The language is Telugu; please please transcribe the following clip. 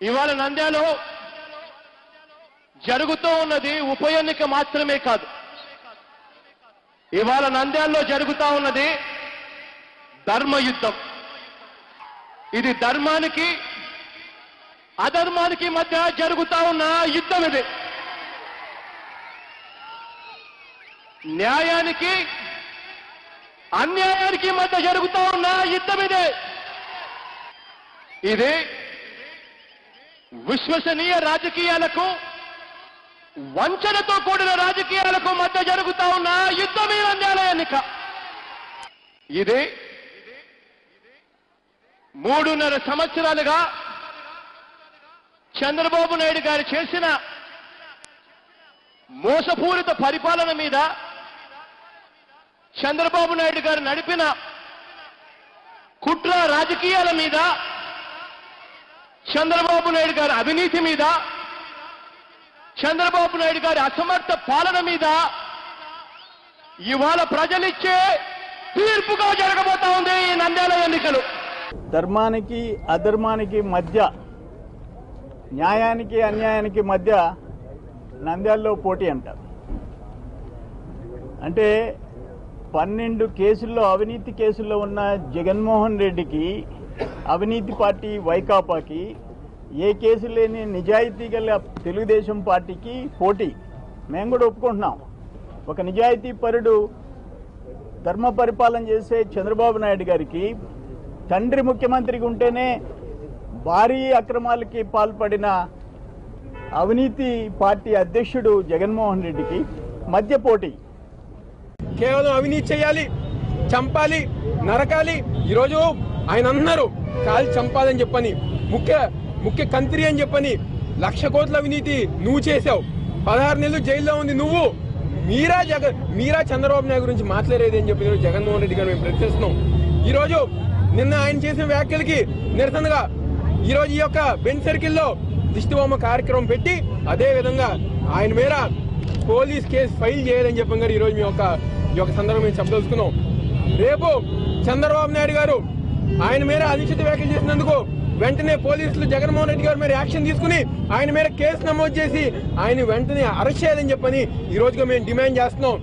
ఇవాళ నంద్యాలలో జరుగుతూ ఉన్నది ఉప ఎన్నిక మాత్రమే కాదు. ఇవాళ నంద్యాలలో జరుగుతూ ఉన్నది ధర్మయుద్ధం. ఇది ధర్మానికి అధర్మానికి మధ్య జరుగుతూ ఉన్న యుద్ధం. ఇది న్యాయానికి అన్యాయానికి మధ్య జరుగుతూ ఉన్న యుద్ధం. ఇది విశ్వసనీయ రాజకీయాలకు వంచనతో కూడిన రాజకీయాలకు మధ్య జరుగుతూ ఉన్న యుద్ధం ఈ నంద్యాల ఎన్నిక. ఇది 3.5 సంవత్సరాలుగా చంద్రబాబు నాయుడు గారు చేసిన మోసపూరిత పరిపాలన మీద, చంద్రబాబు నాయుడు గారు నడిపిన కుట్ర రాజకీయాల మీద, చంద్రబాబు నాయుడు గారి అవినీతి మీద, చంద్రబాబు నాయుడు గారి అసమర్థ పాలన మీద ఇవాళ ప్రజలిచ్చే తీర్పుగా జరగబోతా ఉంది ఈ నంద్యాల ఎన్నికలు. ధర్మానికి అధర్మానికి మధ్య, న్యాయానికి అన్యాయానికి మధ్య నంద్యాలలో పోటీ అంటారు. అంటే 12 కేసుల్లో, అవినీతి కేసుల్లో ఉన్న జగన్మోహన్ రెడ్డికి, అవినీతి పార్టీ వైకాపాకి, ఏ కేసు లేని నిజాయితీ గల తెలుగుదేశం పార్టీకి పోటీ. మేము కూడా ఒప్పుకుంటున్నాం. ఒక నిజాయితీ పరుడు ధర్మ పరిపాలన చేసే చంద్రబాబు నాయుడు గారికి, తండ్రి ముఖ్యమంత్రికి ఉంటేనే భారీ అక్రమాలకి పాల్పడిన అవినీతి పార్టీ అధ్యక్షుడు జగన్మోహన్ రెడ్డికి మధ్య పోటీ. కేవలం అవినీతి చేయాలి, చంపాలి, నరకాలి. ఈరోజు ఆయన అన్నారు కాలి చంపాలని చెప్పని, ముఖ్య కంత్రి అని చెప్పని 1,00,000 కోట్ల అవినీతి నువ్వు చేశావు. 16 నెలలు జైల్లో ఉంది నువ్వు. మీరా చంద్రబాబు నాయుడు గురించి మాట్లాడేది అని చెప్పి జగన్మోహన్ రెడ్డి గారు మేము ప్రశ్నిస్తున్నాం. ఈరోజు నిన్న ఆయన చేసిన వ్యాఖ్యలకి నిరసనగా ఈరోజు ఈ యొక్క బెంచ్ సర్కిల్లో దిష్టిబొమ్మ కార్యక్రమం పెట్టి, అదే విధంగా ఆయన మీద పోలీస్ కేసు ఫైల్ చేయాలని చెప్పి ఈరోజు ఈ యొక్క సందర్భం మేము చెప్పదలుచుకున్నాం. రేపు చంద్రబాబు నాయుడు గారు ఆయన మీద అనుచిత వ్యాఖ్యలు చేసినందుకు వెంటనే పోలీసులు జగన్మోహన్ రెడ్డి గారి మీద యాక్షన్ తీసుకుని ఆయన మీద కేసు నమోదు చేసి ఆయన వెంటనే అరెస్ట్ చేయాలని చెప్పని ఈ రోజుగా మేము డిమాండ్ చేస్తున్నాం.